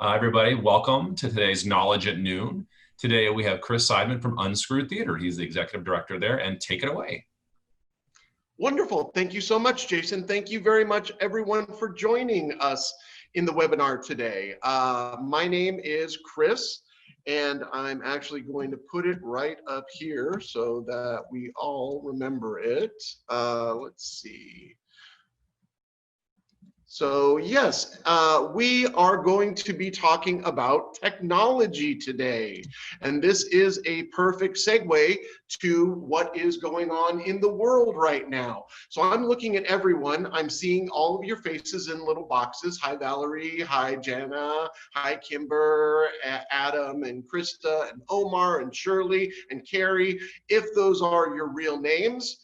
Everybody, welcome to today's Knowledge at Noon. Today we have Chris Seidman from Unscrewed Theater. He's the executive director there, and take it away. Wonderful. Thank you so much, Jason. Thank you very much, everyone, for joining us in the webinar today. My name is Chris, and I'm actually going to put it right up here so that we all remember it. Let's see. So yes, we are going to be talking about technology today. And this is a perfect segue to what is going on in the world right now. So I'm looking at everyone. I'm seeing all of your faces in little boxes. Hi, Valerie. Hi, Jana. Hi, Kimber, Adam, and Krista, and Omar, and Shirley, and Carrie, if those are your real names.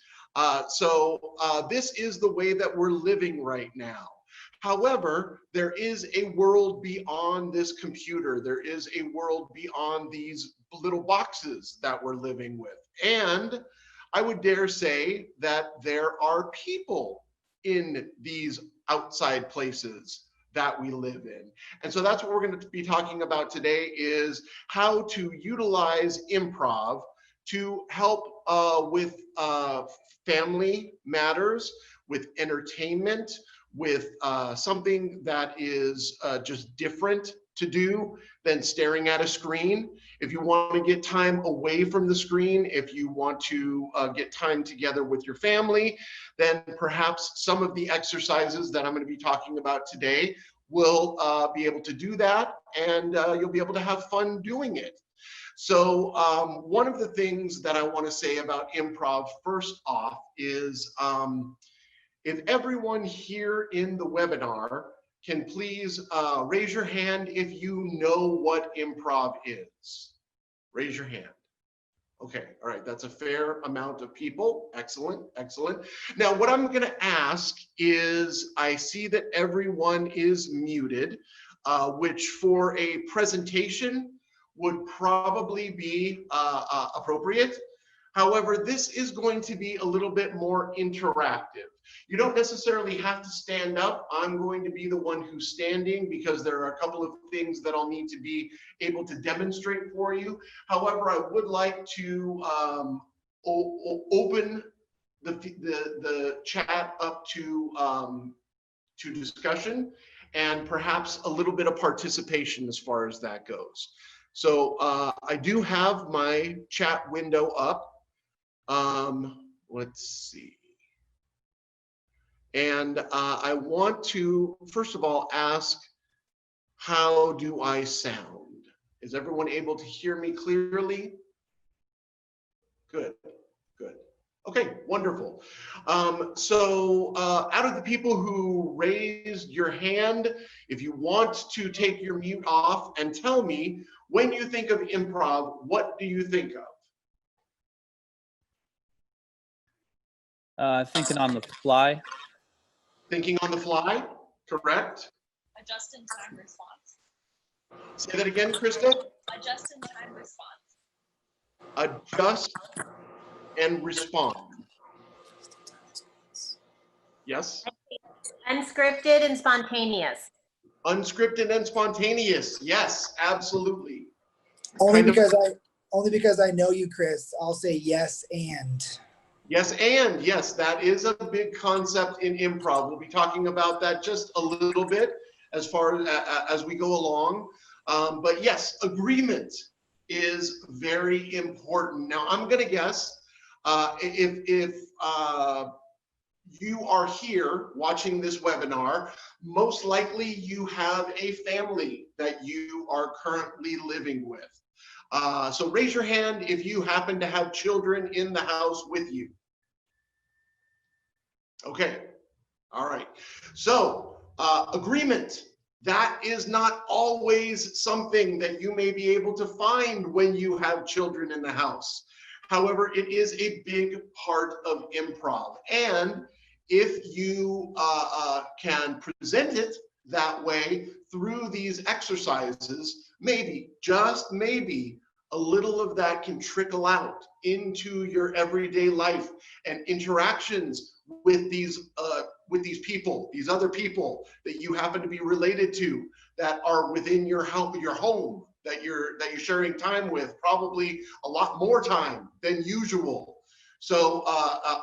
This is the way that we're living right now. However, there is a world beyond this computer. There is a world beyond these little boxes that we're living with. And I would dare say that there are people in these outside places that we live in. And so that's what we're going to be talking about today, is how to utilize improv to help with family matters, with entertainment, with something that is just different to do than staring at a screen. If you want to get time away from the screen, if you want to get time together with your family, then perhaps some of the exercises that I'm going to be talking about today will be able to do that, and you'll be able to have fun doing it. So one of the things that I want to say about improv first off is if everyone here in the webinar can please raise your hand if you know what improv is. Raise your hand. Okay, all right, that's a fair amount of people. Excellent, excellent. Now, what I'm gonna ask is, I see that everyone is muted, which for a presentation would probably be appropriate. However, this is going to be a little bit more interactive. You don't necessarily have to stand up. I'm going to be the one who's standing because there are a couple of things that I'll need to be able to demonstrate for you. However, I would like to open the chat up to discussion and perhaps a little bit of participation as far as that goes. So I do have my chat window up. Let's see. And I want to, first of all, ask, how do I sound? Is everyone able to hear me clearly? Good, good. Okay, wonderful. Out of the people who raised your hand, if you want to take your mute off and tell me, when you think of improv, what do you think of? Thinking on the fly. Thinking on the fly, correct? A just-in-time response. Say that again, Krista. A just-in-time response. Adjust and respond. Yes? Unscripted and spontaneous. Unscripted and spontaneous. Yes, absolutely. Only because I know you, Chris, I'll say yes and. Yes, and yes, that is a big concept in improv. We'll be talking about that just a little bit as far as we go along. But yes, agreement is very important. Now, I'm going to guess if you are here watching this webinar, most likely you have a family that you are currently living with. So raise your hand if you happen to have children in the house with you. Okay, all right. So agreement, that is not always something that you may be able to find when you have children in the house. However, it is a big part of improv. And if you can present it that way through these exercises, maybe, just maybe, a little of that can trickle out into your everyday life and interactions with these with these people, these other people that you happen to be related to, that are within your home, that you're sharing time with, probably a lot more time than usual. So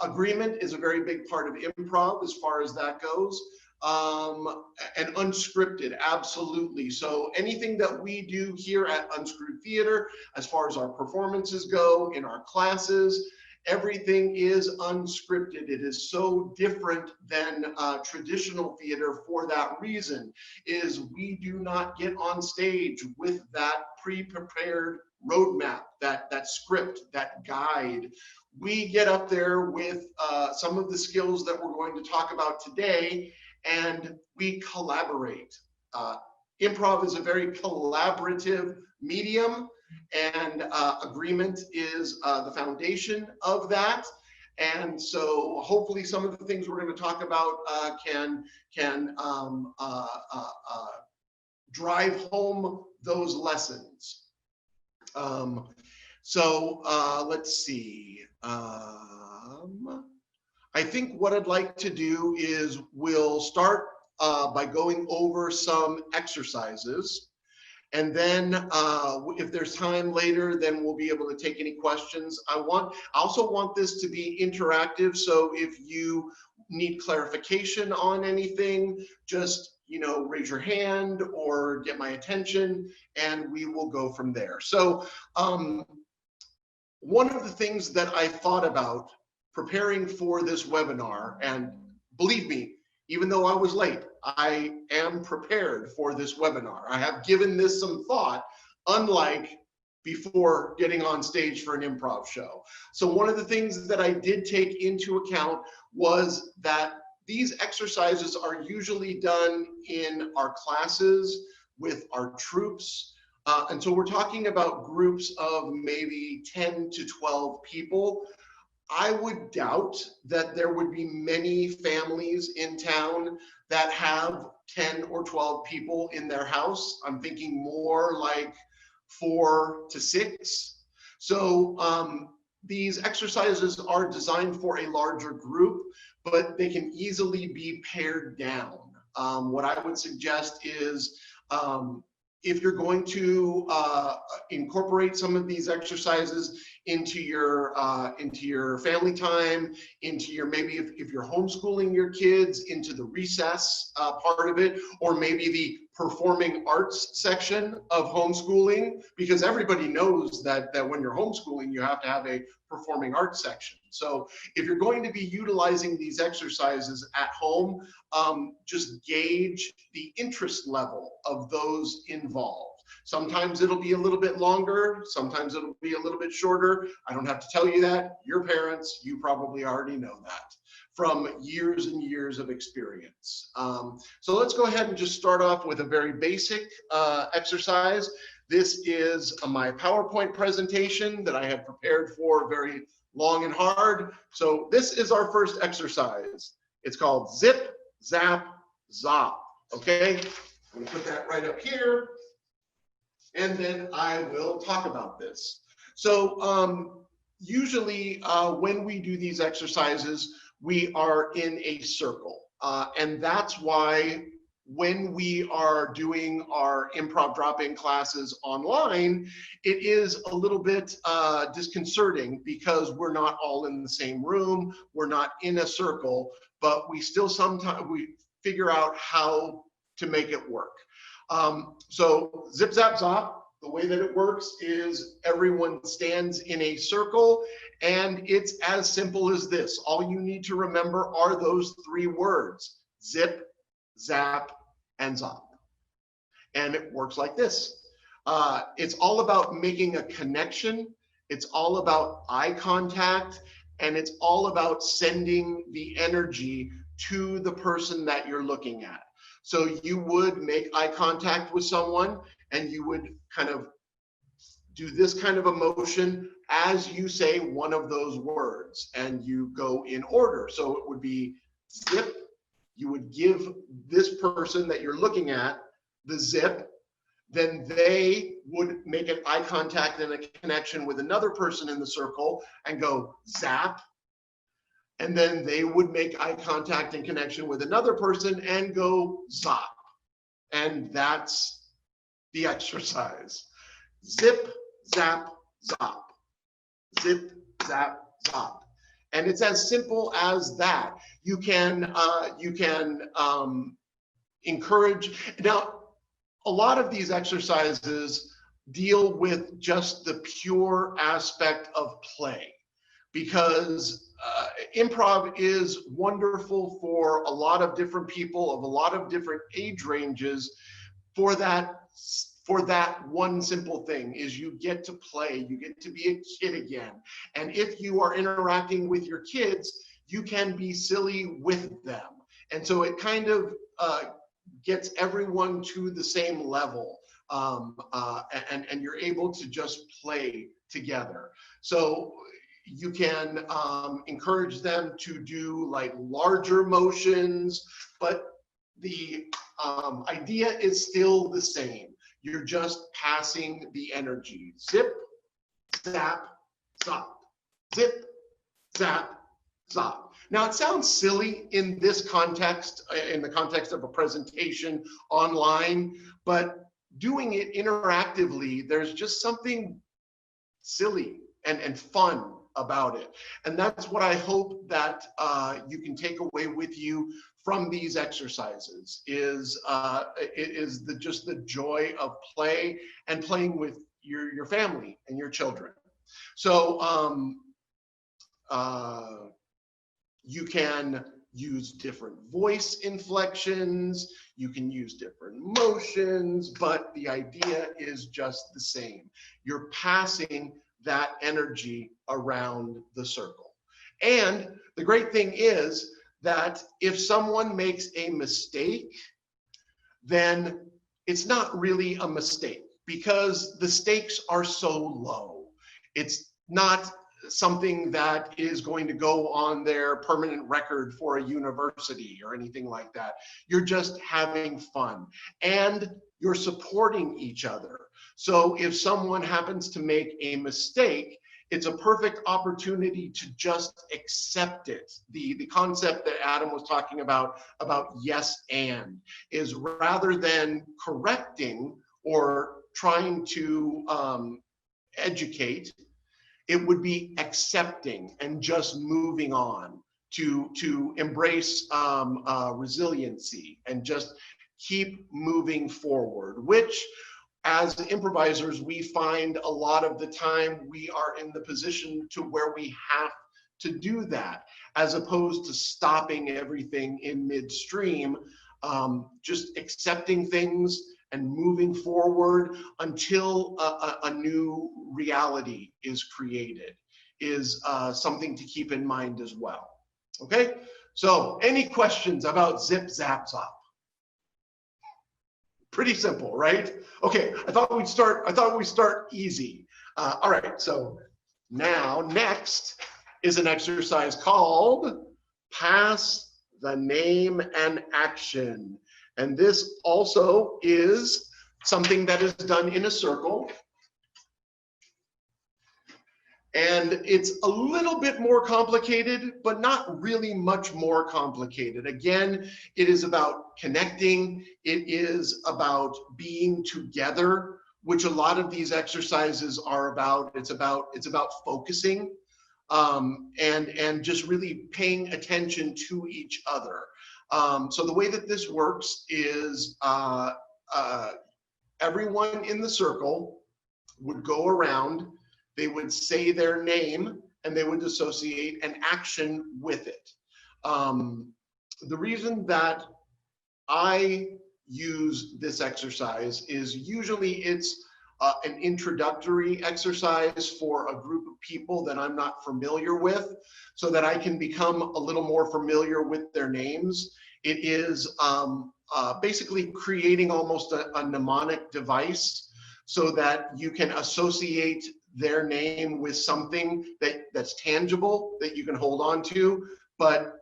agreement is a very big part of improv as far as that goes. And unscripted, absolutely. So anything that we do here at Unscrewed Theater, as far as our performances go in our classes, everything is unscripted. It is so different than traditional theater for that reason, is we do not get on stage with that pre-prepared roadmap, that script, that guide. We get up there with some of the skills that we're going to talk about today, and we collaborate. Improv is a very collaborative medium, and agreement is the foundation of that. And so hopefully some of the things we're going to talk about can drive home those lessons. Let's see. I think what I'd like to do is we'll start by going over some exercises. And then if there's time later, then we'll be able to take any questions. I also want this to be interactive. So if you need clarification on anything, just raise your hand or get my attention, and we will go from there. So one of the things that I thought about preparing for this webinar, and believe me, even though I was late, I am prepared for this webinar. I have given this some thought, unlike before getting on stage for an improv show. So one of the things that I did take into account was that these exercises are usually done in our classes with our troops. And so we're talking about groups of maybe 10 to 12 people. I would doubt that there would be many families in town that have 10 or 12 people in their house. I'm thinking more like 4 to 6. So these exercises are designed for a larger group, but they can easily be pared down. What I would suggest is if you're going to incorporate some of these exercises into your family time, into your, maybe if you're homeschooling your kids, into the recess part of it, or maybe the performing arts section of homeschooling, because everybody knows that when you're homeschooling, you have to have a performing arts section. So if you're going to be utilizing these exercises at home, just gauge the interest level of those involved. Sometimes it'll be a little bit longer, sometimes it'll be a little bit shorter. I don't have to tell you that. Your parents, you probably already know that from years and years of experience. So let's go ahead and just start off with a very basic exercise. This is my PowerPoint presentation that I had prepared for very long and hard. So this is our first exercise. It's called Zip, Zap, Zop. Okay, I'm gonna put that right up here, and then I will talk about this. So usually when we do these exercises, we are in a circle, and that's why when we are doing our improv drop-in classes online, it is a little bit disconcerting because we're not all in the same room, we're not in a circle, but we still sometimes we figure out how to make it work. So zip, zap, zop. The way that it works is everyone stands in a circle, and it's as simple as this. All you need to remember are those 3 words: zip, zap, and zop. And it works like this. It's all about making a connection. It's all about eye contact, and it's all about sending the energy to the person that you're looking at. So you would make eye contact with someone, and you would kind of do this kind of a motion as you say one of those words, and you go in order. So it would be zip. You would give this person that you're looking at the zip, then they would make an eye contact and a connection with another person in the circle and go zap, and then they would make eye contact and connection with another person and go zop. And that's the exercise. Zip, zap, zop. Zip, zap, zop. And it's as simple as that. You can encourage. Now, a lot of these exercises deal with just the pure aspect of play, because improv is wonderful for a lot of different people of a lot of different age ranges. For that one simple thing is you get to play, you get to be a kid again. And if you are interacting with your kids, you can be silly with them. And so it kind of gets everyone to the same level, and you're able to just play together. So you can encourage them to do like larger motions, but the idea is still the same. You're just passing the energy. Zip, zap, zop. Zip, zap, zop. Now, it sounds silly in this context, in the context of a presentation online, but doing it interactively, there's just something silly and fun about it. And that's what I hope that you can take away with you from these exercises is just the joy of play and playing with your family and your children. So you can use different voice inflections, you can use different motions, but the idea is just the same. You're passing that energy around the circle. And the great thing is that if someone makes a mistake, then it's not really a mistake because the stakes are so low. It's not something that is going to go on their permanent record for a university or anything like that. You're just having fun and you're supporting each other. So if someone happens to make a mistake, it's a perfect opportunity to just accept it. The concept that Adam was talking about yes and, is rather than correcting or trying to educate, it would be accepting and just moving on to embrace resiliency and just keep moving forward, which as improvisers, we find a lot of the time we are in the position to where we have to do that, as opposed to stopping everything in midstream, just accepting things and moving forward until a new reality is created is something to keep in mind as well. Okay, so any questions about zip, zap, zop? Pretty simple, right? Okay, I thought we'd start easy. All right, so now next is an exercise called Pass the Name and Action. And this also is something that is done in a circle. And it's a little bit more complicated, but not really much more complicated. Again, it is about connecting. It is about being together, which a lot of these exercises are about. It's about focusing and just really paying attention to each other. So the way that this works is everyone in the circle would go around. They would say their name and they would associate an action with it. The reason that I use this exercise is usually it's an introductory exercise for a group of people that I'm not familiar with, so that I can become a little more familiar with their names. It is basically creating almost a mnemonic device so that you can associate their name with something that's tangible that you can hold on to. But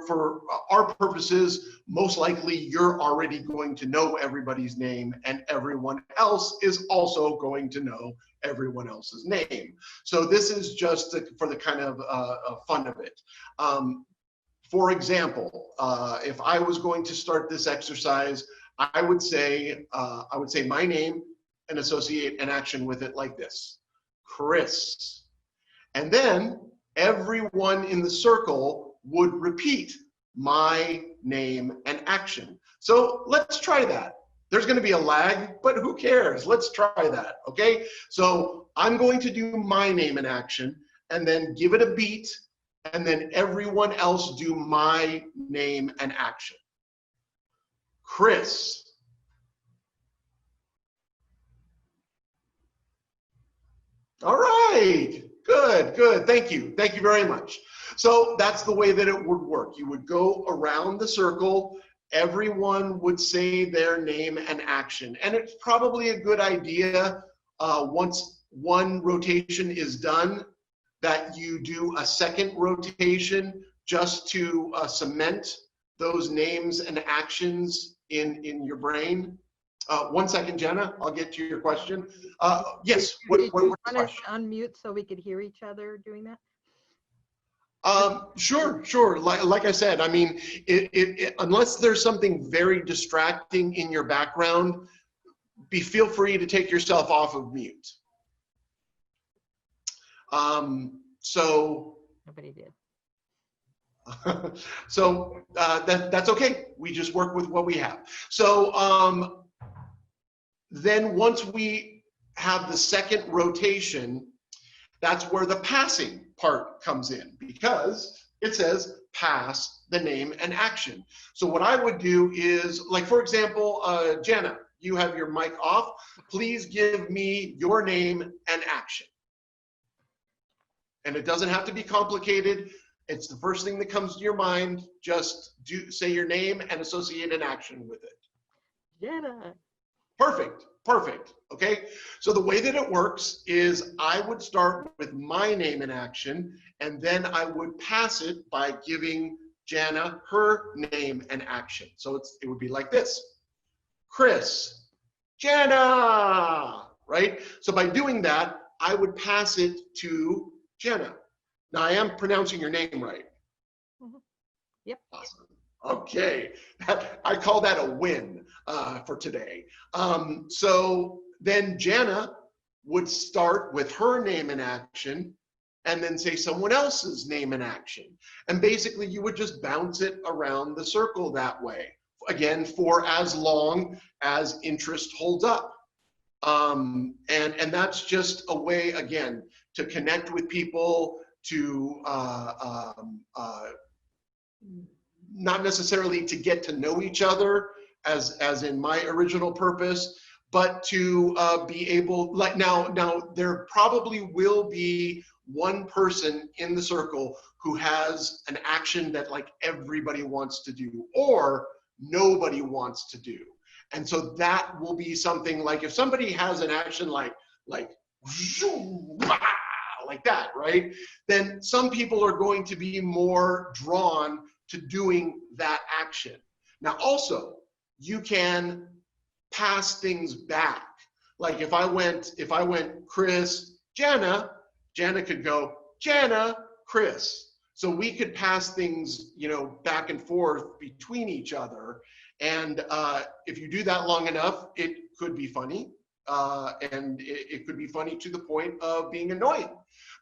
for our purposes, most likely you're already going to know everybody's name, and everyone else is also going to know everyone else's name. So this is just for the kind of fun of it. For example, if I was going to start this exercise, I would say my name and associate an action with it like this: Chris. And then everyone in the circle would repeat my name and action. So let's try that. There's going to be a lag, but who cares? Let's try that, okay? So I'm going to do my name and action, and then give it a beat, and then everyone else do my name and action. Chris. All right, good, thank you very much. So that's the way that it would work. You would go around the circle, everyone would say their name and action, and it's probably a good idea once one rotation is done that you do a second rotation just to cement those names and actions in your brain. 1 second, Jenna, I'll get to your question. Yes, what's the question? Unmute so we could hear each other doing that? Sure. Like I said, I mean, unless there's something very distracting in your background, feel free to take yourself off of mute. So Nobody did. so that's okay. We just work with what we have. So then once we have the second rotation, that's where the passing part comes in, because it says pass the name and action. So what I would do is, like, for example, Jana, you have your mic off. Please give me your name and action. And it doesn't have to be complicated. It's the first thing that comes to your mind. Just say your name and associate an action with it. Jenna. Perfect. Okay, so the way that it works is I would start with my name and action, and then I would pass it by giving Jana her name and action. So it would be like this: Chris, Jana, right? So by doing that, I would pass it to Jana. Now I am pronouncing your name right. Mm-hmm. Yep. Awesome. Okay, I call that a win for today. So then Jana would start with her name and action, and then say someone else's name and action. And basically you would just bounce it around the circle that way. Again, for as long as interest holds up. And that's just a way, again, to connect with people, to not necessarily to get to know each other as in my original purpose, but to be able, like now there probably will be one person in the circle who has an action that like everybody wants to do or nobody wants to do. And so that will be something like, if somebody has an action like that, right? Then some people are going to be more drawn to doing that action. Now also, you can pass things back. Like if I went Chris, Jana could go Jana, Chris. So we could pass things, back and forth between each other. And if you do that long enough, it could be funny. And it could be funny to the point of being annoying.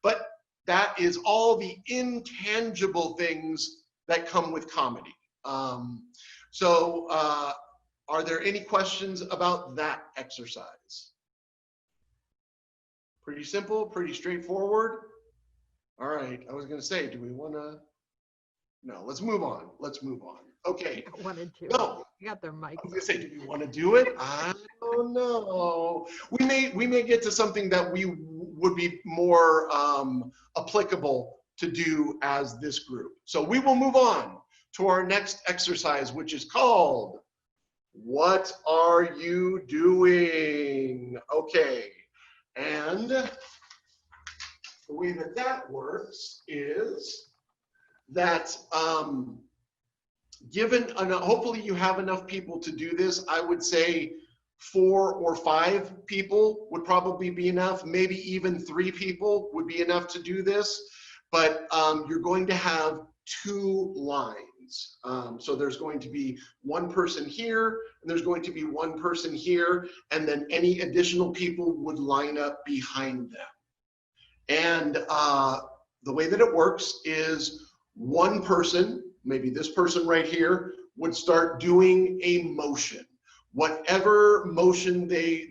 But that is all the intangible things that come with comedy. So are there any questions about that exercise? Pretty simple, pretty straightforward. All right, I was gonna say, do we wanna? No, let's move on. Okay. I wanted to. No. You got their mic. I was gonna say, do we want to do it? I don't know. We may get to something that we would be more applicable to do as this group. So we will move on to our next exercise, which is called What Are You Doing? Okay, and the way that works is that hopefully you have enough people to do this. I would say 4 or 5 people would probably be enough. Maybe even 3 people would be enough to do this. But you're going to have 2 lines. So there's going to be one person here, and there's going to be one person here, and then any additional people would line up behind them. And the way that it works is one person, maybe this person right here, would start doing a motion, whatever motion they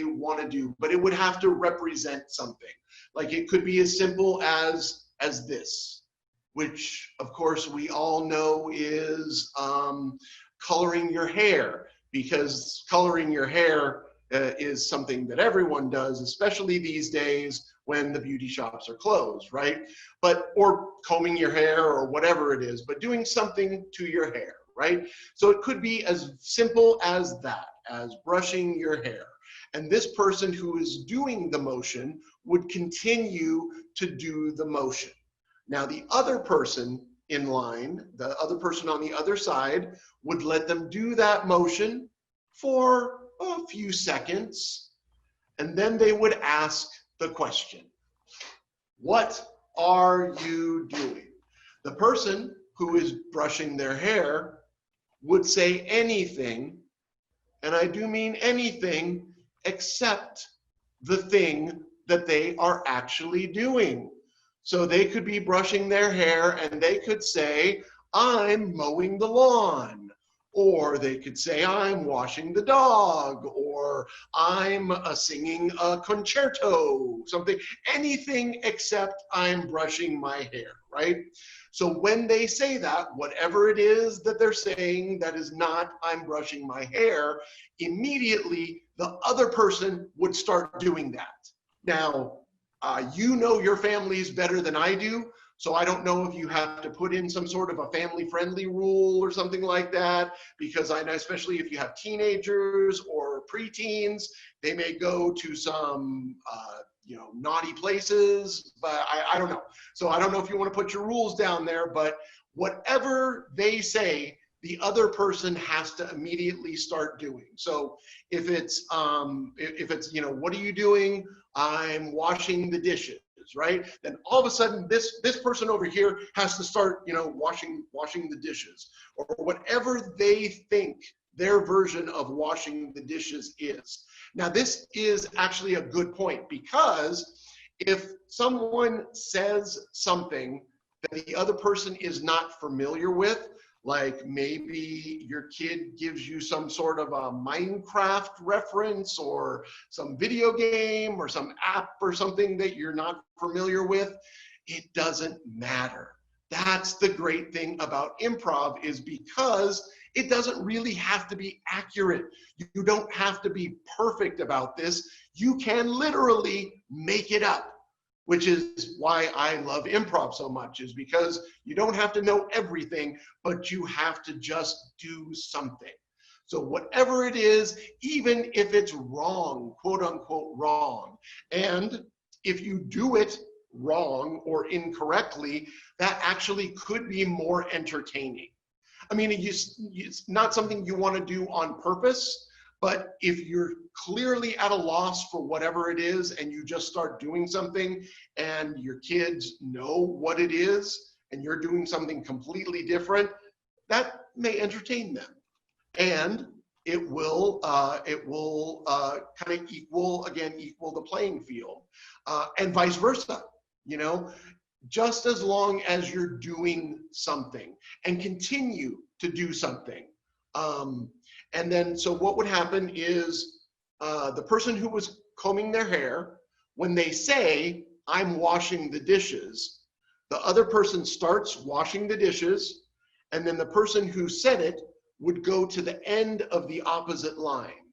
want to do, but it would have to represent something. Like it could be as simple as this, which of course we all know is coloring your hair, because coloring your hair is something that everyone does, especially these days when the beauty shops are closed, right? Or combing your hair or whatever it is, but doing something to your hair, right? So it could be as simple as that, as brushing your hair. And this person who is doing the motion would continue to do the motion. Now the other person in line, the other person on the other side, would let them do that motion for a few seconds, and then they would ask the question, what are you doing? The person who is brushing their hair would say anything, and I do mean anything except the thing that they are actually doing. So they could be brushing their hair and they could say, I'm mowing the lawn. Or they could say, I'm washing the dog, or I'm singing a concerto, something, anything except I'm brushing my hair, right? So when they say that, whatever it is that they're saying that is not I'm brushing my hair, immediately the other person would start doing that. Now, you know your families better than I do. So I don't know if you have to put in some sort of a family-friendly rule or something like that, because I know, especially if you have teenagers or preteens, they may go to some, naughty places, but I don't know. So I don't know if you want to put your rules down there, but whatever they say, the other person has to immediately start doing. So if it's, what are you doing? I'm washing the dishes. Right? Then all of a sudden this person over here has to start, washing the dishes, or whatever they think their version of washing the dishes is. Now this is actually a good point, because if someone says something that the other person is not familiar with, like maybe your kid gives you some sort of a Minecraft reference or some video game or some app or something that you're not familiar with, it doesn't matter. That's the great thing about improv, is because it doesn't really have to be accurate. You don't have to be perfect about this. You can literally make it up, which is why I love improv so much, is because you don't have to know everything, but you have to just do something. So whatever it is, even if it's wrong, quote unquote wrong, and if you do it wrong or incorrectly, that actually could be more entertaining. I mean, it's not something you want to do on purpose, but if you're clearly at a loss for whatever it is and you just start doing something and your kids know what it is and you're doing something completely different, that may entertain them. And it will kind of equal the playing field, and vice versa, just as long as you're doing something and continue to do something. And then, so what would happen is the person who was combing their hair, when they say, I'm washing the dishes, the other person starts washing the dishes, and then the person who said it would go to the end of the opposite line.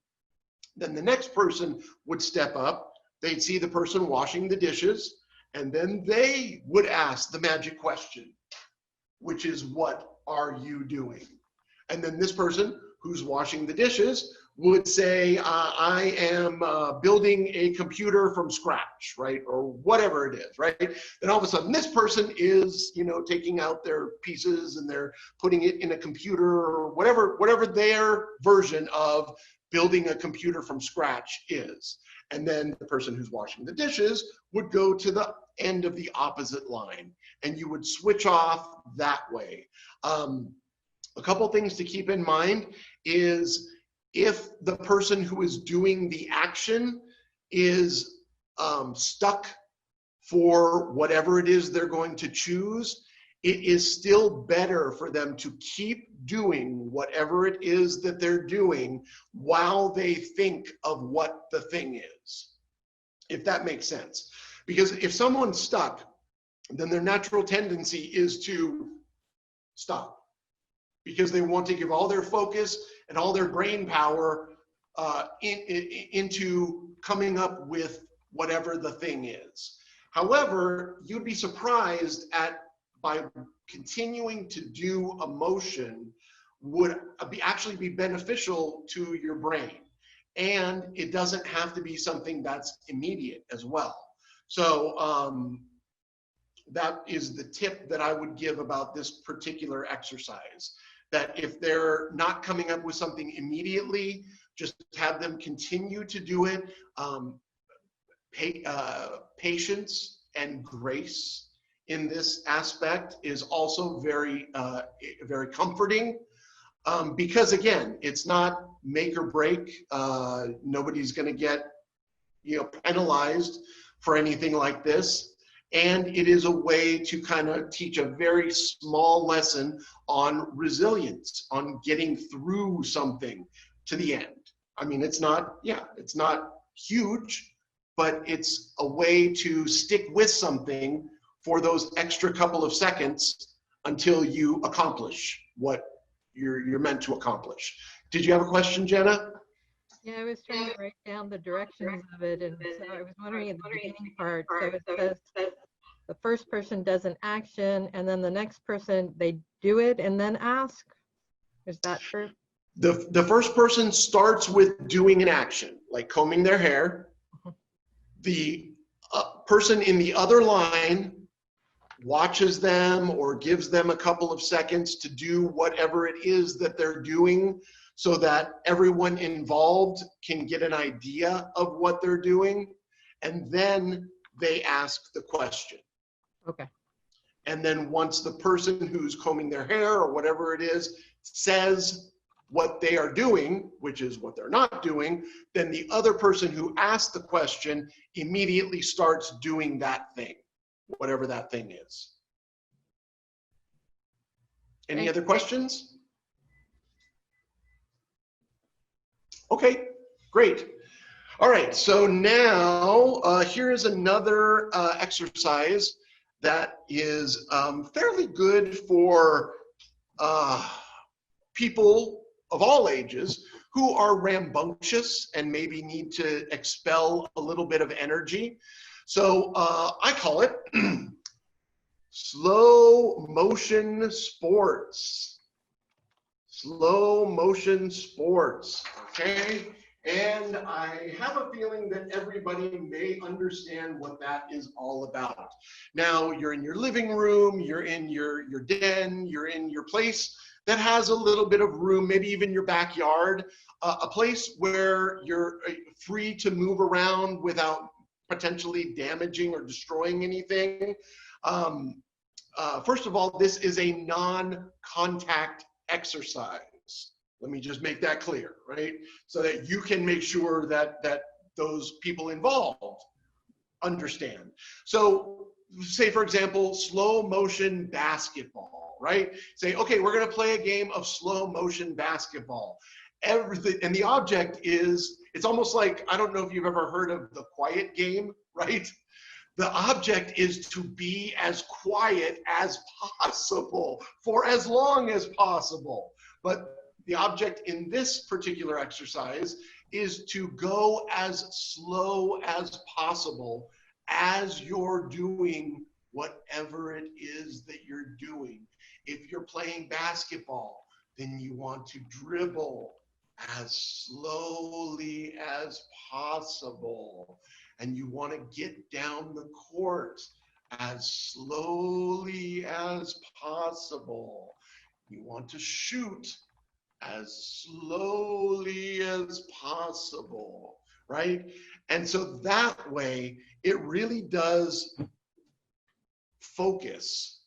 Then the next person would step up, they'd see the person washing the dishes, and then they would ask the magic question, which is, what are you doing? And then this person who's washing the dishes would say, I am building a computer from scratch, right? Or whatever it is, right? Then all of a sudden this person is, taking out their pieces and they're putting it in a computer or whatever their version of building a computer from scratch is. And then the person who's washing the dishes would go to the end of the opposite line and you would switch off that way. A couple things to keep in mind is if the person who is doing the action is stuck for whatever it is they're going to choose, it is still better for them to keep doing whatever it is that they're doing while they think of what the thing is, if that makes sense. Because if someone's stuck, then their natural tendency is to stop, because they want to give all their focus and all their brain power into coming up with whatever the thing is. However, you'd be surprised by continuing to do a motion would actually be beneficial to your brain. And it doesn't have to be something that's immediate as well. So that is the tip that I would give about this particular exercise. That if they're not coming up with something immediately, just have them continue to do it. Patience and grace in this aspect is also very, very comforting. Because again, it's not make or break. Nobody's going to get, penalized for anything like this. And it is a way to kind of teach a very small lesson on resilience, on getting through something to the end. I mean, it's not huge, but it's a way to stick with something for those extra couple of seconds until you accomplish what you're meant to accomplish. Did you have a question, Jenna? Yeah, I was trying to write down the directions of it, and so I was wondering in the beginning part, so it says the first person does an action, and then the next person, they do it and then ask. Is that true? The first person starts with doing an action, like combing their hair. The person in the other line watches them or gives them a couple of seconds to do whatever it is that they're doing so that everyone involved can get an idea of what they're doing. And then they ask the question. Okay. And then once the person who's combing their hair or whatever it is says what they are doing, which is what they're not doing, then the other person who asked the question immediately starts doing that thing, whatever that thing is. Any other questions? Okay, great. All right, so now here is another exercise that is fairly good for people of all ages who are rambunctious and maybe need to expel a little bit of energy. So I call it slow motion sports. Slow motion sports, okay? And I have a feeling that everybody may understand what that is all about. Now, you're in your living room, you're in your den, you're in your place that has a little bit of room, maybe even your backyard, a place where you're free to move around without potentially damaging or destroying anything. First of all, this is a non-contact exercise. Let me just make that clear, right? So that you can make sure that those people involved understand. So say, for example, slow motion basketball, right? Say, okay, we're gonna play a game of slow motion basketball. Everything, and the object is, it's almost like, I don't know if you've ever heard of the quiet game, right? The object is to be as quiet as possible for as long as possible. But the object in this particular exercise is to go as slow as possible as you're doing whatever it is that you're doing. If you're playing basketball, then you want to dribble as slowly as possible. And you want to get down the court as slowly as possible. You want to shoot as slowly as possible, right? And so that way, it really does focus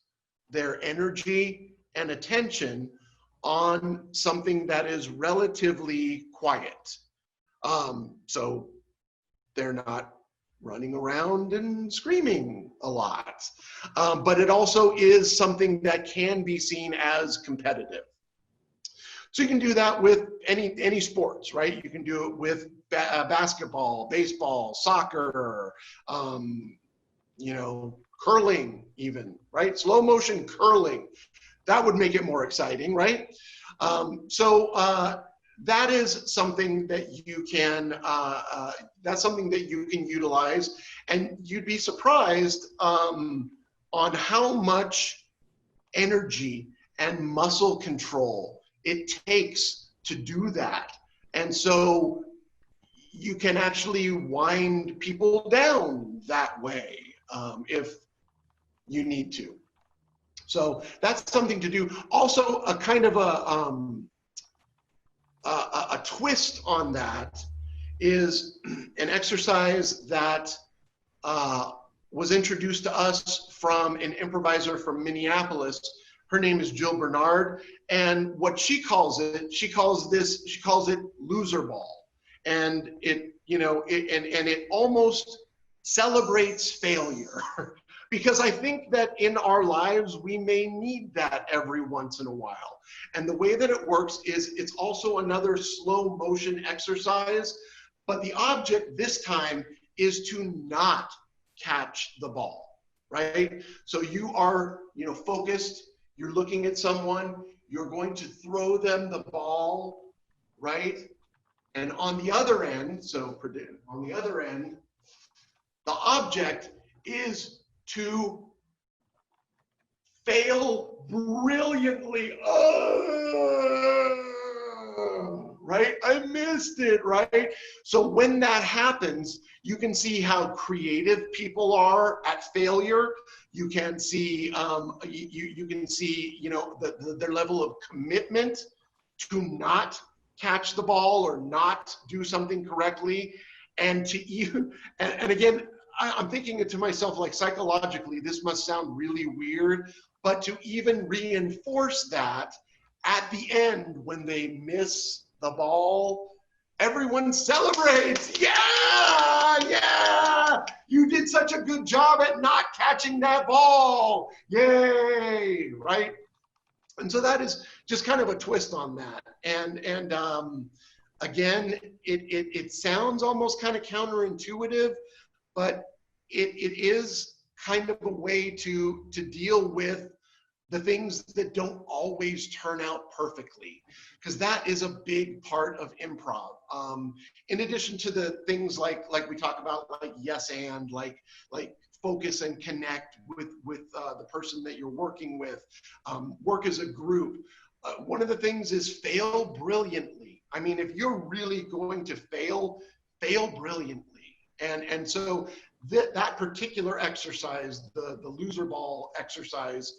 their energy and attention on something that is relatively quiet. So they're not running around and screaming a lot. But it also is something that can be seen as competitive. So you can do that with any sports, right? You can do it with basketball, baseball, soccer, you know, curling even, right? Slow motion curling. That would make it more exciting, right? That is something that you can, that's something that you can utilize, and you'd be surprised on how much energy and muscle control it takes to do that. And so you can actually wind people down that way if you need to. So that's something to do. Also, a kind of a twist on that is an exercise that was introduced to us from an improviser from Minneapolis. Her name is Jill Bernard, and what she calls it, she calls it loser ball, and it, you know, it almost celebrates failure. Because I think that in our lives, we may need that every once in a while. And the way that it works is it's also another slow motion exercise, but the object this time is to not catch the ball, right? So you are, you know, focused, you're looking at someone, you're going to throw them the ball, right? And on the other end, on the other end, the object is to fail brilliantly. Right? I missed it, right? So when that happens, you can see how creative people are at failure. You can see, you can see, you know, their level of commitment to not catch the ball or not do something correctly, and to even, and again, I'm thinking it to myself, like, psychologically, this must sound really weird, but to even reinforce that at the end when they miss the ball, everyone celebrates. Yeah, you did such a good job at not catching that ball. Yay, right? And so that is just kind of a twist on that. And again, it sounds almost kind of counterintuitive, but it is kind of a way to deal with the things that don't always turn out perfectly, because that is a big part of improv. In addition to the things like we talk about, like yes and, like focus and connect with the person that you're working with, work as a group. One of the things is fail brilliantly. I mean, if you're really going to fail brilliantly. And so that particular exercise, the loser ball exercise,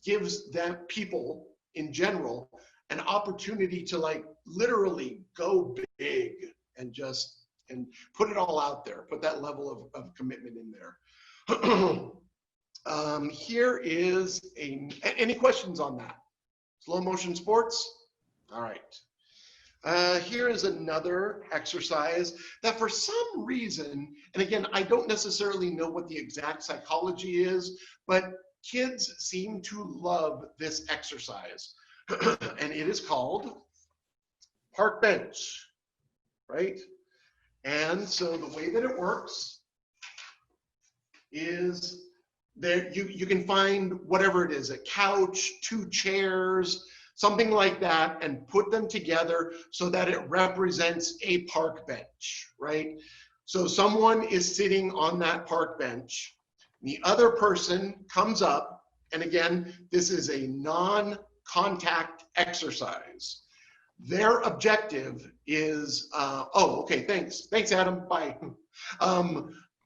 gives them, people in general, an opportunity to, like, literally go big and put it all out there, put that level of commitment in there. Here is any questions on that? Slow motion sports? All right. Here is another exercise that for some reason, and again, I don't necessarily know what the exact psychology is, but kids seem to love this exercise. And it is called park bench, right? And so the way that it works is that you can find whatever it is, a couch, 2 chairs, something like that, and put them together so that it represents a park bench, right? So someone is sitting on that park bench. The other person comes up, and again, this is a non-contact exercise. their objective is, oh, okay, thanks. Thanks, Adam, bye.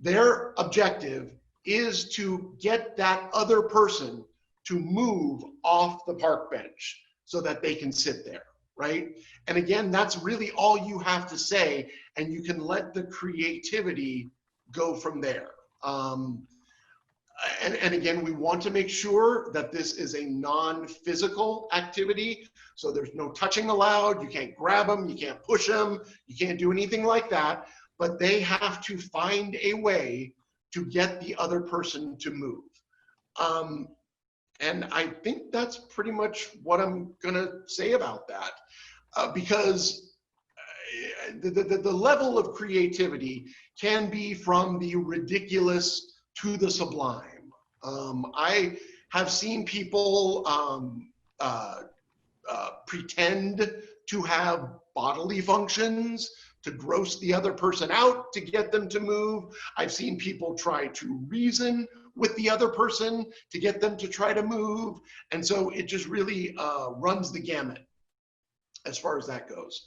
Their objective is to get that other person to move off the park bench so that they can sit there, right? And again, that's really all you have to say, and you can let the creativity go from there. And again, we want to make sure that this is a non-physical activity. So there's no touching allowed. You can't grab them. You can't push them. You can't do anything like that. But they have to find a way to get the other person to move. And I think that's pretty much what I'm going to say about that. Because the level of creativity can be from the ridiculous to the sublime. I have seen people pretend to have bodily functions to gross the other person out to get them to move. I've seen people try to reason with the other person to get them to try to move. And so it just really runs the gamut as far as that goes.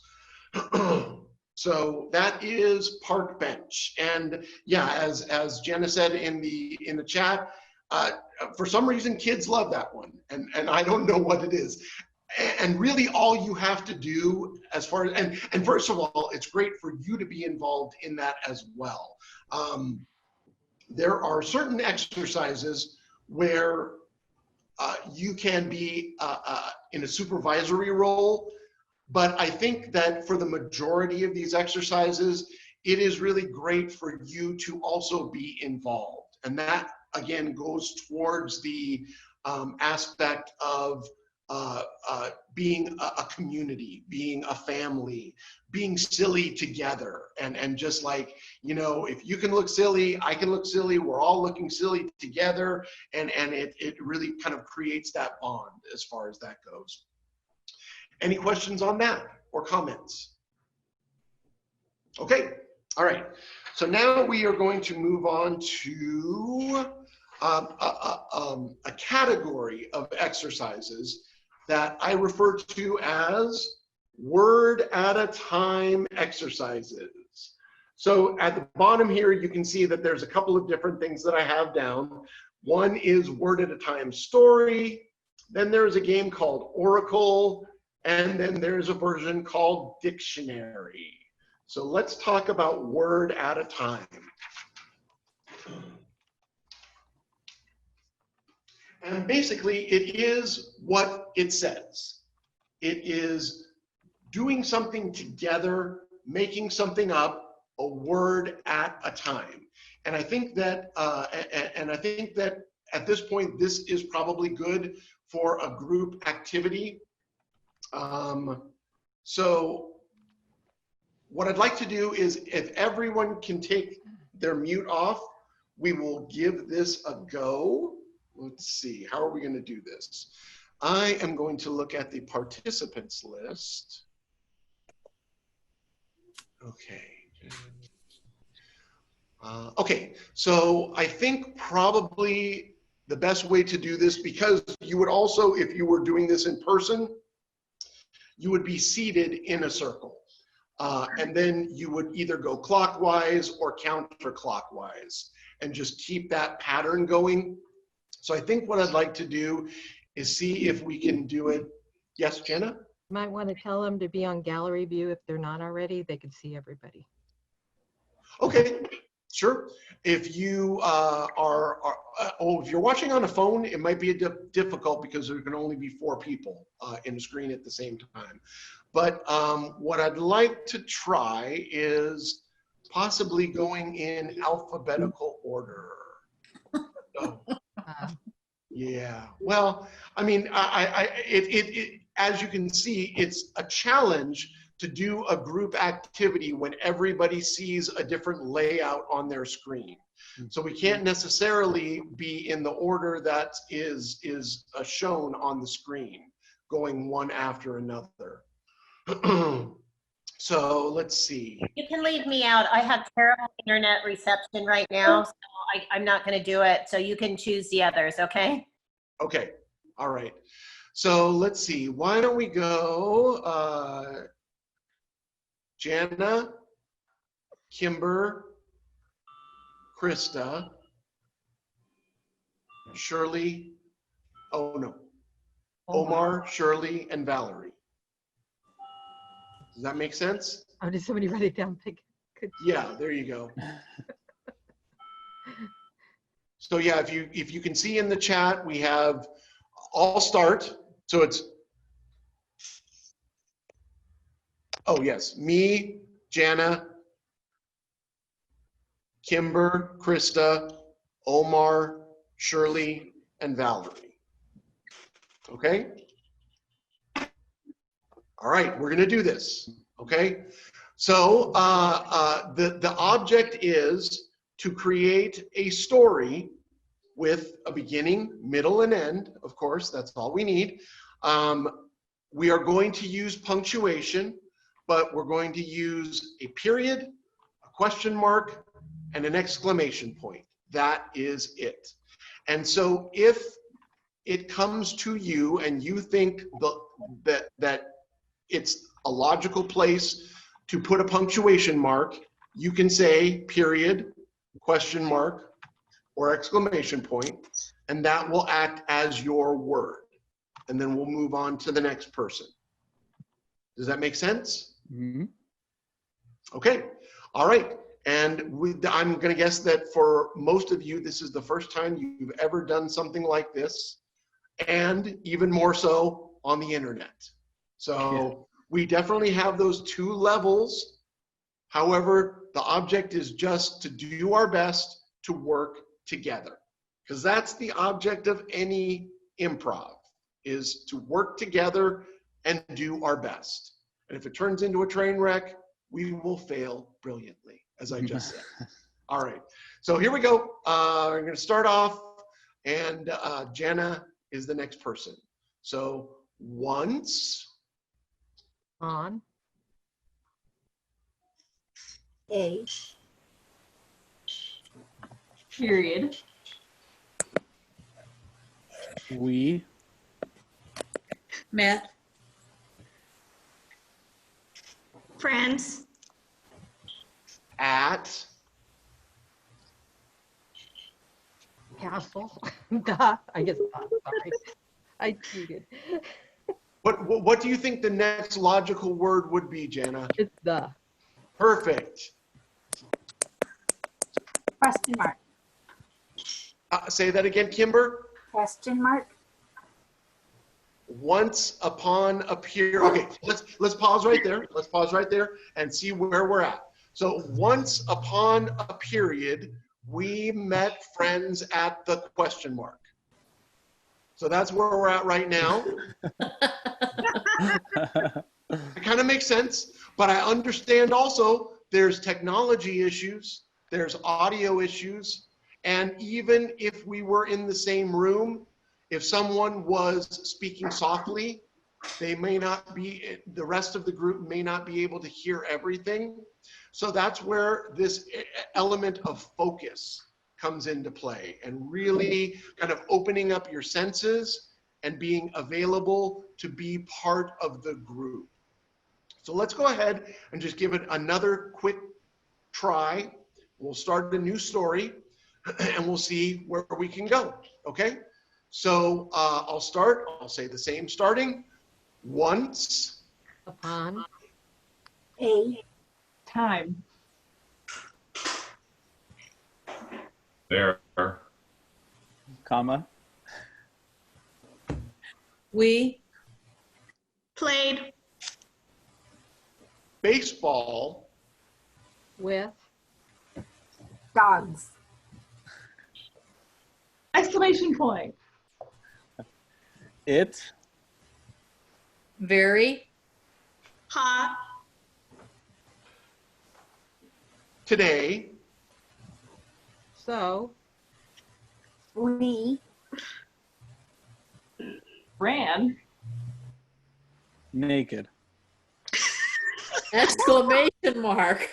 So that is park bench. And yeah, as Jenna said in the chat, for some reason kids love that one, and I don't know what it is. And really all you have to do as far as, and first of all, it's great for you to be involved in that as well. There are certain exercises where you can be in a supervisory role, but I think that for the majority of these exercises, it is really great for you to also be involved. And that, again, goes towards the aspect of being a community, being a family, being silly together. And just like, you know, if you can look silly, I can look silly, we're all looking silly together. And it really kind of creates that bond as far as that goes. Any questions on that or comments? Okay, all right. So now we are going to move on to a category of exercises that I refer to as word at a time exercises. So at the bottom here, you can see that there's a couple of different things that I have down. One is word at a time story. Then there's a game called Oracle. And then there's a version called Dictionary. So let's talk about word at a time. And basically, it is what it says. It is doing something together, making something up, a word at a time. And I think that, at this point, this is probably good for a group activity. So what I'd like to do is, if everyone can take their mute off, we will give this a go. Let's see, how are we going to do this? I am going to look at the participants list. Okay. Okay, so I think probably the best way to do this, because you would also, if you were doing this in person, you would be seated in a circle. And then you would either go clockwise or counterclockwise and just keep that pattern going. So I think what I'd like to do is see if we can do it. Yes, Jenna? You might want to tell them to be on gallery view if they're not already. They can see everybody. Okay, sure. If you if you're watching on a phone, it might be difficult because there can only be 4 people in the screen at the same time. But what I'd like to try is possibly going in alphabetical order. So, yeah, well, I mean, as you can see, it's a challenge to do a group activity when everybody sees a different layout on their screen. So we can't necessarily be in the order that is shown on the screen, going one after another. So let's see. You can leave me out. I have terrible internet reception right now, so I'm not going to do it. So you can choose the others, okay? Okay, all right. So let's see, why don't we go Jana, Kimber, Krista, Shirley, oh no, Omar, Shirley, and Valerie. Does that make sense? Oh, did somebody write it down? Good. Yeah, there you go. So yeah, if you can see in the chat, we have all start. So it's, oh yes, me, Jana, Kimber, Krista, Omar, Shirley, and Valerie. Okay? All right, we're gonna do this, okay? So the object is to create a story with a beginning, middle, and end. Of course, that's all we need. We are going to use punctuation, but we're going to use a period, a question mark, and an exclamation point. That is it. And so if it comes to you and you think that it's a logical place to put a punctuation mark, you can say period, question mark, or exclamation point, and that will act as your word. And then we'll move on to the next person. Does that make sense? Mm-hmm. Okay, all right. And I'm gonna guess that for most of you, this is the first time you've ever done something like this, and even more so on the internet. So we definitely have those two levels. However, the object is just to do our best to work together, because that's the object of any improv, is to work together and do our best. And if it turns into a train wreck, we will fail brilliantly, as I just said. All right, so here we go. I'm going to start off, and Jana is the next person. So once, On. A. Period. We. Met. Friends. at, Castle. Duh. I guess not. Sorry. I cheated. what do you think the next logical word would be, Jana? It's the. Perfect. Question mark. Say that again, Kimber. Question mark. Once upon a period. Okay, let's pause right there. Let's pause right there and see where we're at. So once upon a period, we met friends at the question mark. So that's where we're at right now. It kind of makes sense, but I understand also there's technology issues, there's audio issues, and even if we were in the same room, if someone was speaking softly, they may not be, the rest of the group may not be able to hear everything. So that's where this element of focus comes into play, and really kind of opening up your senses and being available to be part of the group. So let's go ahead and just give it another quick try. We'll start a new story and we'll see where we can go, okay? So I'll start, I'll say the same starting. Once Upon. A. Time. There. Comma. We. Played. baseball With. Dogs. Exclamation point. It. Very. Hot. today, So. We. Ran. Naked. Exclamation mark.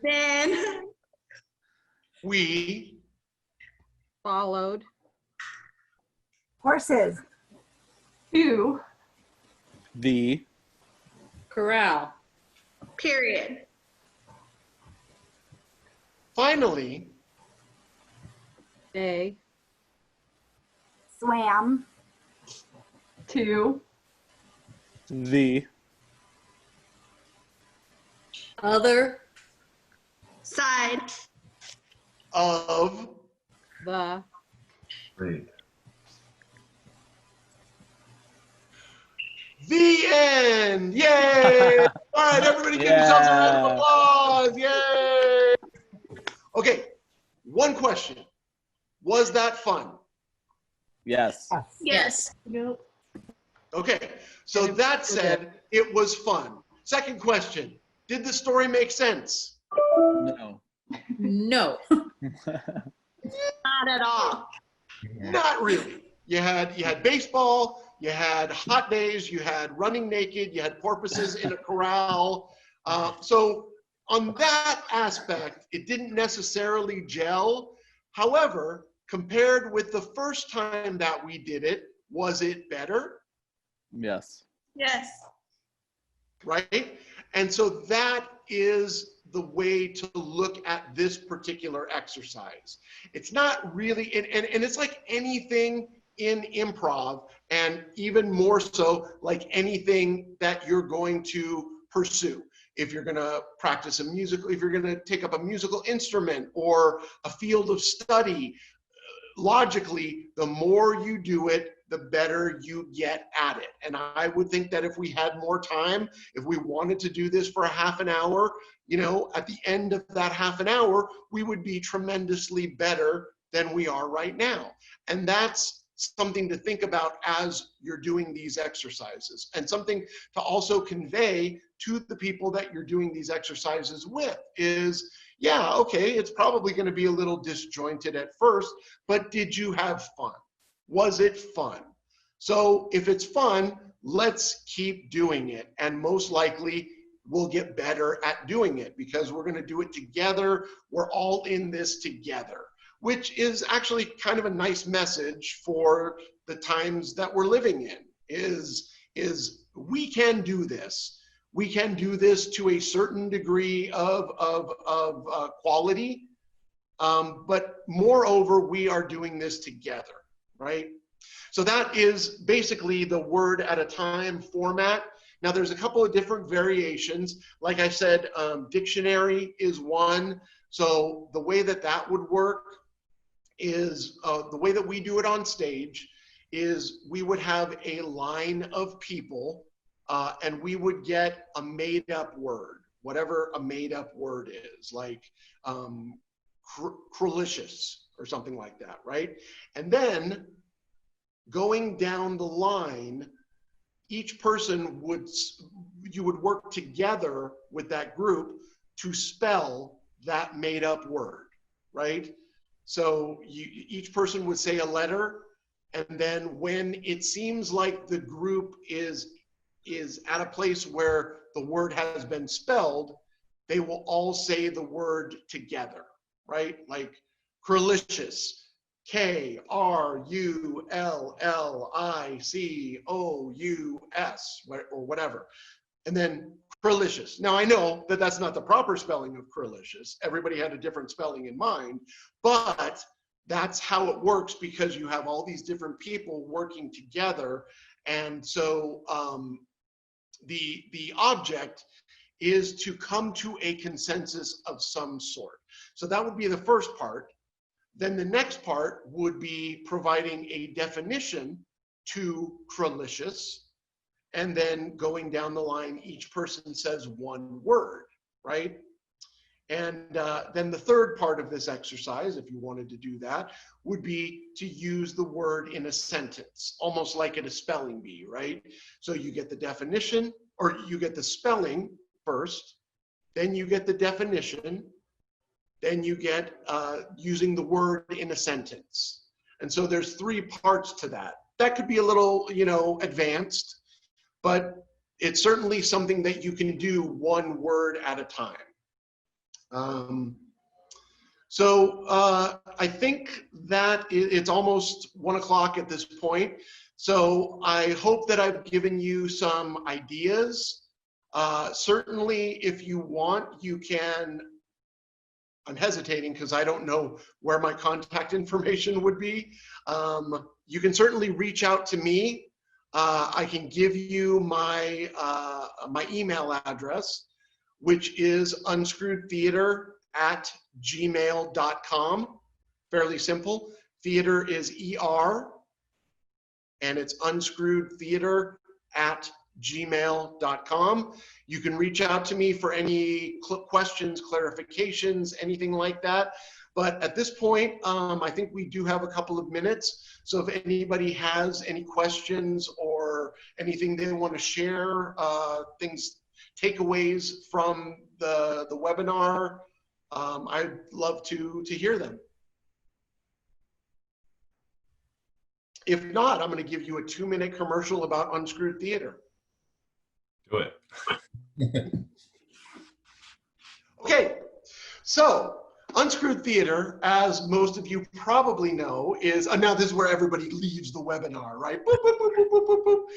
Then. we Followed. Horses. 2, The. Corral. Period. Finally, A, Swam. 2, The. Other. Side. of the, Great. the end. Yay! All right, everybody give yourselves a round of applause. Yay! Okay, one question. Was that fun? Yes. Yes. Yep. Okay, so that said, it was fun. Second question, did the story make sense? No. No. Not at all. Not really. You had baseball, you had hot days, you had running naked, you had porpoises in a corral. So on that aspect, it didn't necessarily gel. However, compared with the first time that we did it, was it better? Yes. Yes. Right? And so that is the way to look at this particular exercise. It's not really, and it's like anything in improv, and even more so like anything that you're going to pursue. If you're gonna practice a musical, if you're gonna take up a musical instrument or a field of study, logically, the more you do it, the better you get at it. And I would think that if we had more time, if we wanted to do this for a half an hour, you know, at the end of that half an hour, we would be tremendously better than we are right now. And that's something to think about as you're doing these exercises, and something to also convey to the people that you're doing these exercises with is, yeah, okay, it's probably going to be a little disjointed at first, but did you have fun? Was it fun? So if it's fun, let's keep doing it. And most likely we'll get better at doing it because we're going to do it together. We're all in this together, which is actually kind of a nice message for the times that we're living in, is we can do this. We can do this to a certain degree of quality, but moreover, we are doing this together, right? So that is basically the word at a time format. Now there's a couple of different variations. Like I said, dictionary is one. So the way that that would work is, the way that we do it on stage is we would have a line of people and we would get a made up word, whatever a made up word is, like crulicious or something like that, right? And then going down the line, each person you would work together with that group to spell that made up word, right? So each person would say a letter, and then when it seems like the group is at a place where the word has been spelled, they will all say the word together, right? Like crulicious, Krullicous, or whatever. And then crulicious. Now I know that that's not the proper spelling of crulicious. Everybody had a different spelling in mind, but that's how it works because you have all these different people working together. And so the object is to come to a consensus of some sort. So that would be the first part. Then the next part would be providing a definition to crulicious, and then going down the line, each person says one word, right? And then the third part of this exercise, if you wanted to do that, would be to use the word in a sentence, almost like in a spelling bee, right? So you get the definition, or you get the spelling first, then you get the definition, then you get using the word in a sentence. And so there's three parts to that. That could be a little, advanced, but it's certainly something that you can do one word at a time. So I think that it's almost 1 o'clock at this point. So I hope that I've given you some ideas. Certainly, if you want, you can, I'm hesitating because I don't know where my contact information would be. You can certainly reach out to me. I can give you my, my email address, which is unscrewedtheater@gmail.com. Fairly simple. Theater is ER, and it's unscrewedtheater@gmail.com. You can reach out to me for any questions, clarifications, anything like that. But at this point, I think we do have a couple of minutes. So if anybody has any questions or anything they want to share, takeaways from the webinar, I'd love to hear them. If not, I'm going to give you a 2-minute commercial about Unscrewed Theater. Do it. Okay, so Unscrewed Theater, as most of you probably know, is, now this is where everybody leaves the webinar, right? Boop, boop, boop, boop, boop, boop, boop.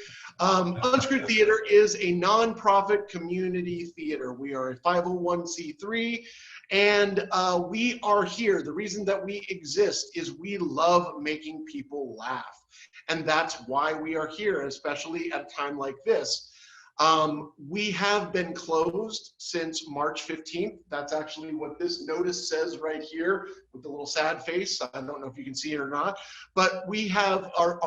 Unscrewed Theater is a nonprofit community theater. We are a 501c3, and we are here. The reason that we exist is we love making people laugh. And that's why we are here, especially at a time like this. We have been closed since March 15th. That's actually what this notice says right here with the little sad face. I don't know if you can see it or not, but we have our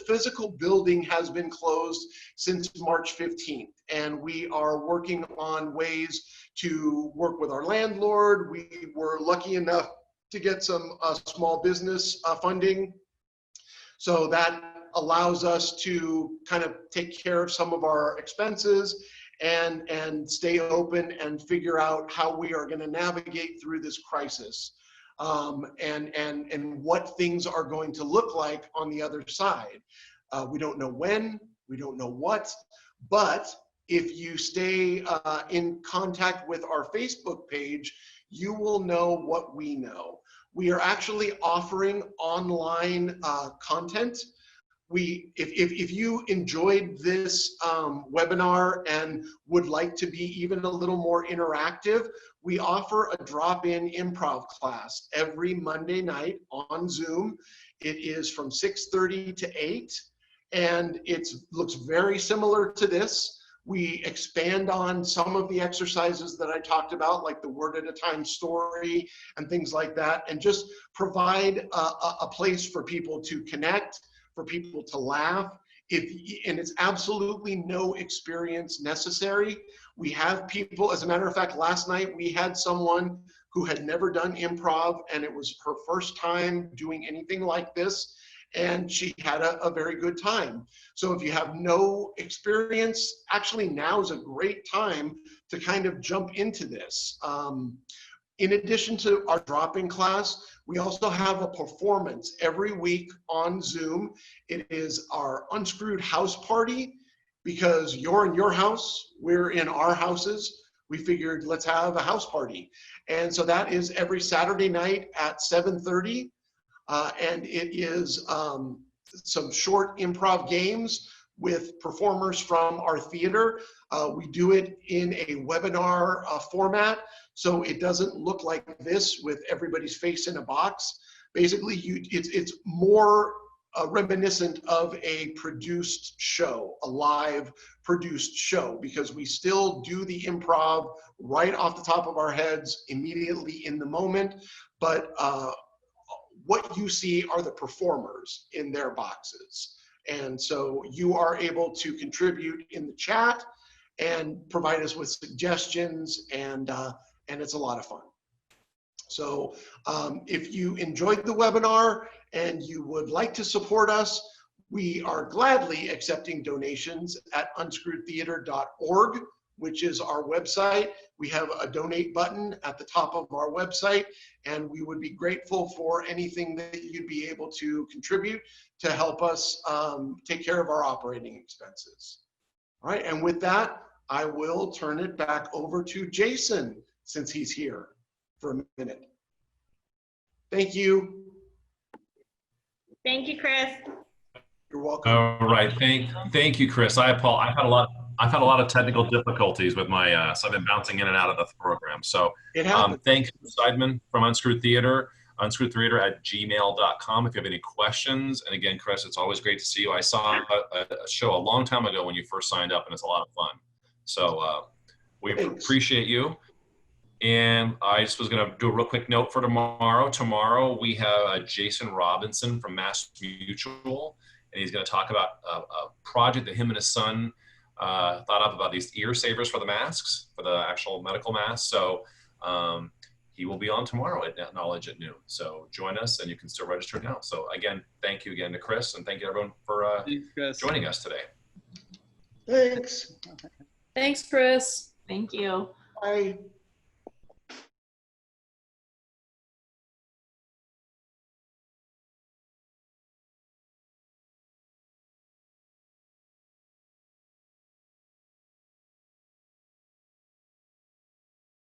physical building has been closed since March 15th. And we are working on ways to work with our landlord. We were lucky enough to get some small business funding. So that allows us to kind of take care of some of our expenses and stay open and figure out how we are going to navigate through this crisis, and what things are going to look like on the other side. We don't know when, we don't know what, but if you stay in contact with our Facebook page, you will know what we know. We are actually offering online content. If you enjoyed this webinar and would like to be even a little more interactive, we offer a drop-in improv class every Monday night on Zoom. It is from 6:30 to 8, and it looks very similar to this. We expand on some of the exercises that I talked about, like the word at a time story and things like that, and just provide a place for people to connect, for people to laugh. And it's absolutely no experience necessary. We have people, as a matter of fact, last night we had someone who had never done improv, and it was her first time doing anything like this, and she had a very good time. So if you have no experience, actually now is a great time to kind of jump into this. In addition to our drop-in class, we also have a performance every week on Zoom. It is our Unscrewed house party, because you're in your house, we're in our houses. We figured let's have a house party. And so that is every Saturday night at 7:30. And it is some short improv games with performers from our theater. We do it in a webinar format, so it doesn't look like this with everybody's face in a box. Basically, it's more reminiscent of a produced show, a live produced show, because we still do the improv right off the top of our heads immediately in the moment, but what you see are the performers in their boxes. And so you are able to contribute in the chat and provide us with suggestions, and it's a lot of fun. So if you enjoyed the webinar and you would like to support us, we are gladly accepting donations at unscrewedtheater.org, which is our website. We have a donate button at the top of our website, and we would be grateful for anything that you'd be able to contribute to help us take care of our operating expenses. All right, and with that, I will turn it back over to Jason, since he's here for a minute. Thank you. Thank you, Chris. You're welcome. All right, thank you, Chris. I've had a lot of technical difficulties with my so I've been bouncing in and out of the program. So It happened. thanks, Seidman from Unscrewed Theater, unscrewedtheater@gmail.com if you have any questions. And again, Chris, it's always great to see you. I saw a show a long time ago when you first signed up, and it's a lot of fun. So we Thanks. appreciate you. And I just was going to do a real quick note for tomorrow. Tomorrow we have Jason Robinson from Mass Mutual, and he's going to talk about a project that him and his son thought up about these ear savers for the masks, for the actual medical masks. So he will be on tomorrow at Knowledge at Noon. So join us, and you can still register now. So again, thank you again to Chris, and thank you everyone for Thanks, Chris. joining us today. Thanks. Thanks, Chris. Thank you. Bye.